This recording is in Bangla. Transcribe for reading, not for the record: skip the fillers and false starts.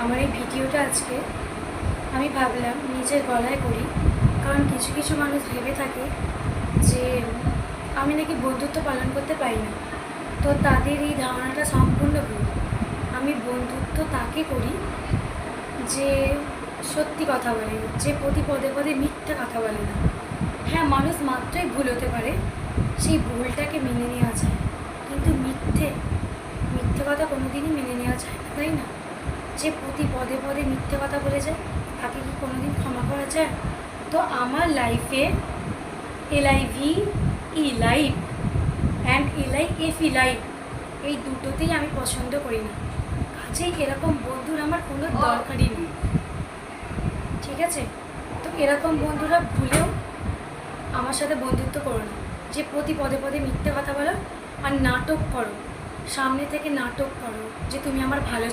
আমার এই ভিডিওটা আজকে আমি ভাবলাম নিজের গলায় করি, কারণ কিছু কিছু মানুষ ভেবে থাকে যে আমি নাকি বন্ধুত্ব পালন করতে পারি না। তো তাদের এই ধারণাটা সম্পূর্ণ ভুল। আমি বন্ধুত্ব তাকে করি যে সত্যি কথা বলে, যে প্রতি পদে পদে মিথ্যা কথা বলে না। হ্যাঁ, মানুষ মাত্রই ভুল হতে পারে, সেই ভুলটাকে মেনে নেওয়া যায়, কিন্তু মিথ্যে কথা কোনোদিনই মেনে নেওয়া যায় না, তাই না? যে প্রতি পদে পদে মিথ্যে কথা বলে যায়, তাকে কি কোনোদিন ক্ষমা করা যায়? তো আমার লাইফে লাইফ অ্যান্ড লাইফ এই দুটোতেই আমি পছন্দ করি না। কাজেই এরকম বন্ধুর আমার কোনো দরকারই নেই, ঠিক আছে? তো এরকম বন্ধুরা ভুলেও আমার সাথে বন্ধুত্ব করো না, যে প্রতি পদে পদে মিথ্যে কথা বলো আর নাটক করো, সামনে থেকে নাটক করো যে তুমি আমার ভালো